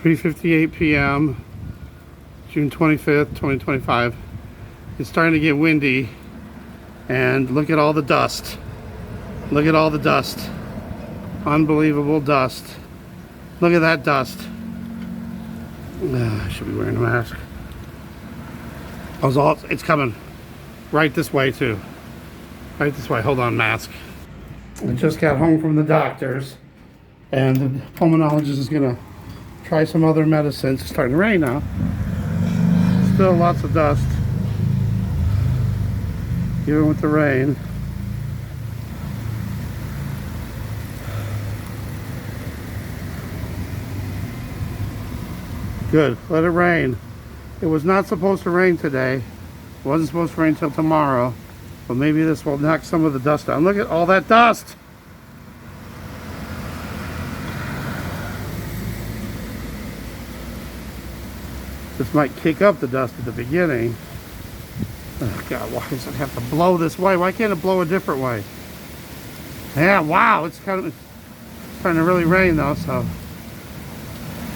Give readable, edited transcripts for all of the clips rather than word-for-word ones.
3:58 p.m. June 25th, 2025. It's starting to get windy, and look at all the dust. Look at all the dust. Unbelievable dust. Look at that dust. I should be wearing a mask. It's coming right this way too. Right this way. Hold on, mask. I just got home from the doctor's, and the pulmonologist is gonna try some other medicines. It's starting to rain now. Still lots of dust, even with the rain. Good, let it rain. It was not supposed to rain today. It wasn't supposed to rain till tomorrow, but maybe this will knock some of the dust down. Look at all that dust. This might kick up the dust at the beginning. Oh God, why does it have to blow this way? Why can't it blow a different way? Yeah, wow, it's starting to really rain though, so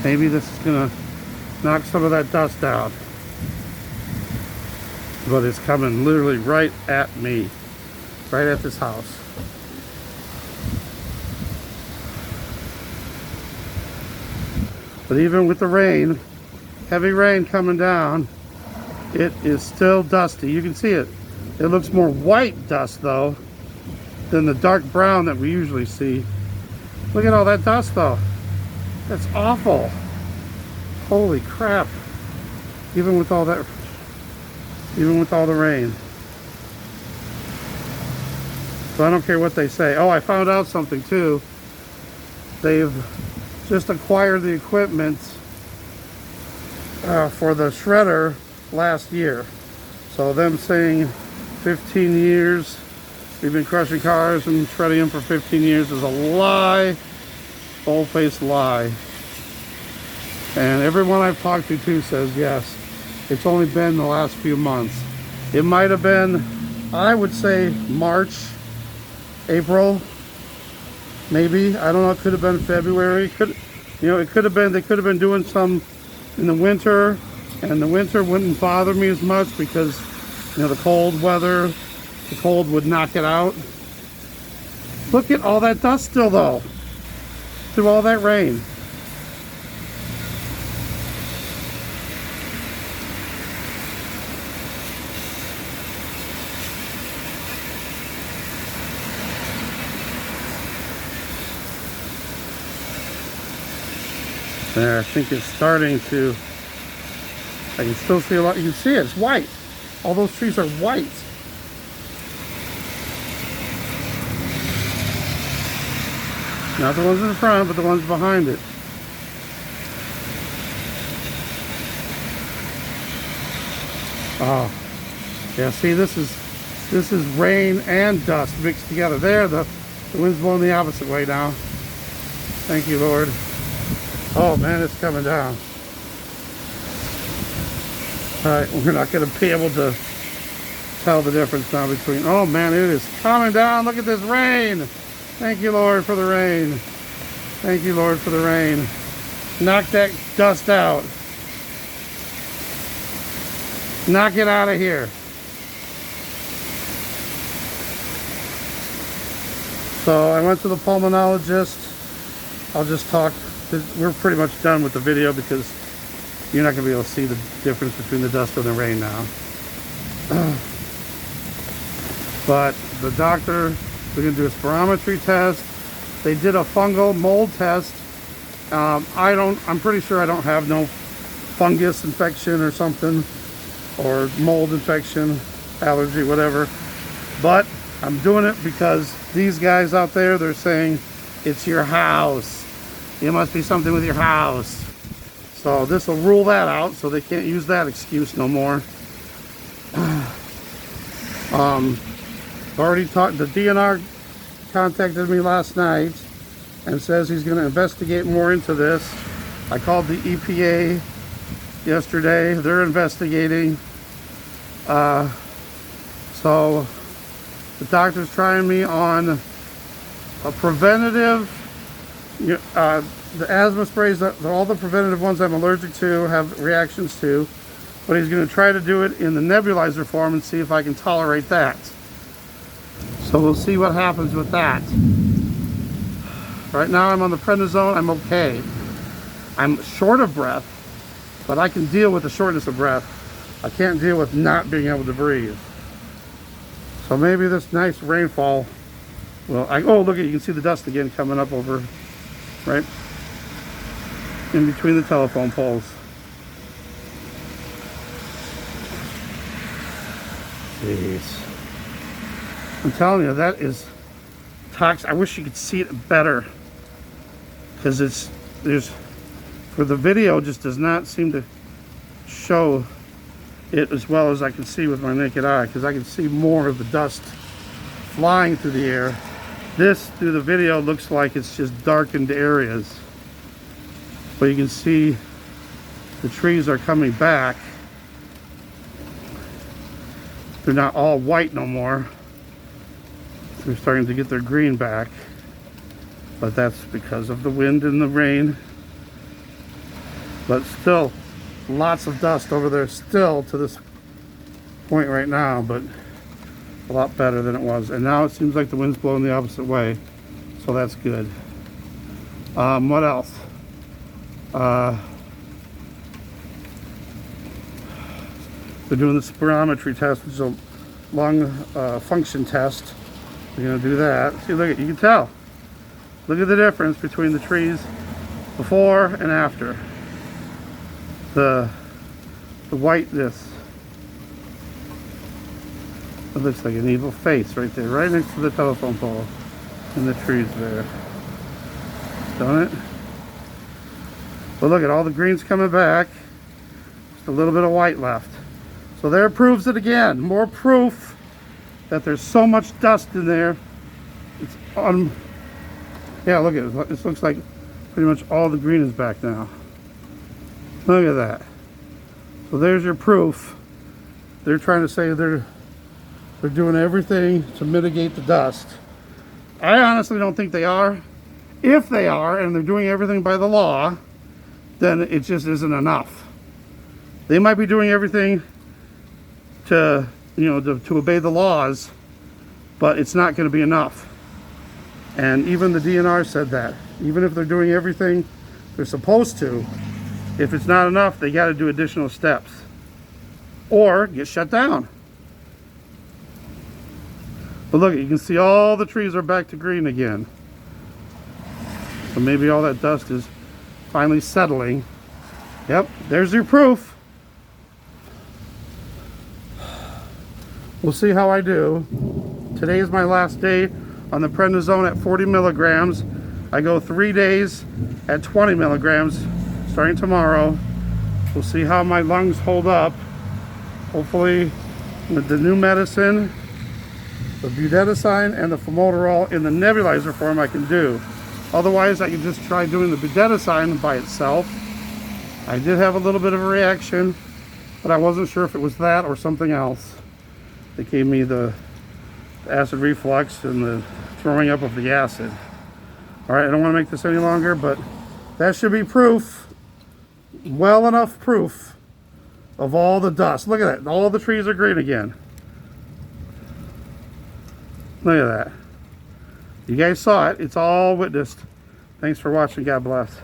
maybe this is gonna knock some of that dust out. But it's coming literally right at me, right at this house. But even with the rain, heavy rain coming down, it is still dusty. You can see it. It looks more white dust though than the dark brown that we usually see. Look at all that dust though. That's awful. Holy crap. Even with all that, even with all the rain. So I don't care what they say. Oh, I found out something too. They've just acquired the equipment for the shredder last year. So them saying 15 years, we've been crushing cars and shredding them for 15 years is a lie, bold-faced lie. And everyone I've talked to too says yes, it's only been the last few months. It might have been, I would say March, April, maybe. I don't know, it could have been February. It could have been, they could have been doing some in the winter, and the winter wouldn't bother me as much because, the cold weather, the cold would knock it out. Look at all that dust still though, through all that rain. There, I think it's starting to, I can still see a lot. You can see it, it's white. All those trees are white. Not the ones in the front, but the ones behind it. Oh, yeah, see, this is rain and dust mixed together. There, the wind's blowing the opposite way now. Thank you, Lord. Oh man, it's coming down. Alright, we're not going to be able to tell the difference now between... Oh man, it is coming down. Look at this rain. Thank you, Lord, for the rain. Thank you, Lord, for the rain. Knock that dust out. Knock it out of here. So I went to the pulmonologist. I'll just talk. We're pretty much done with the video because you're not going to be able to see the difference between the dust and the rain now. But the doctor, we're going to do a spirometry test. They did a fungal mold test. I'm pretty sure I don't have no fungus infection or something, or mold infection, allergy, whatever. But I'm doing it because these guys out there, they're saying it's your house. It must be something with your house. So this will rule that out, so they can't use that excuse no more. Already talked, the DNR contacted me last night and says he's going to investigate more into this. I called the EPA yesterday. They're investigating. So the doctor's trying me on a preventative The asthma sprays, all the preventative ones I'm allergic to, have reactions to. But he's going to try to do it in the nebulizer form and see if I can tolerate that. So we'll see what happens with that. Right now I'm on the prednisone. I'm okay. I'm short of breath, but I can deal with the shortness of breath. I can't deal with not being able to breathe. So maybe this nice rainfall will... oh, look at, you can see the dust again coming up over right in between the telephone poles. Jeez. I'm telling you, that is toxic. I wish you could see it better, because for the video, just does not seem to show it as well as I can see with my naked eye, because I can see more of the dust flying through the air. This, through the video, looks like it's just darkened areas, but you can see the trees are coming back. They're not all white no more. They're starting to get their green back, but that's because of the wind and the rain. But still, lots of dust over there still to this point right now, but a lot better than it was. And now it seems like the wind's blowing the opposite way, so that's good. What else? They're doing the spirometry test, which is a lung function test. We're going to do that. See, look at, you can tell. Look at the difference between the trees before and after. The whiteness. It looks like an evil face right there, right next to the telephone pole and the trees there. Don't it? But look at all the greens coming back. Just a little bit of white left. So there proves it again. More proof that there's so much dust in there. It's yeah, look at it. This looks like pretty much all the green is back now. Look at that. So there's your proof. They're trying to say they're doing everything to mitigate the dust. I honestly don't think they are. If they are, and they're doing everything by the law, then it just isn't enough. They might be doing everything to obey the laws, but it's not going to be enough. And even the DNR said that. Even if they're doing everything they're supposed to, if it's not enough, they got to do additional steps or get shut down. But look, you can see all the trees are back to green again. So maybe all that dust is finally settling. Yep, there's your proof. We'll see how I do. Today is my last day on the prednisone at 40 milligrams. I go 3 days at 20 milligrams starting tomorrow. We'll see how my lungs hold up. Hopefully with the new medicine, the budesonide and the formoterol in the nebulizer form, I can do. Otherwise, I can just try doing the budesonide by itself. I did have a little bit of a reaction, but I wasn't sure if it was that or something else. They gave me the acid reflux and the throwing up of the acid. All right, I don't want to make this any longer, but that should be proof, well enough proof of all the dust. Look at that, all the trees are green again. Look at that. You guys saw it, it's all witnessed. Thanks for watching, God bless.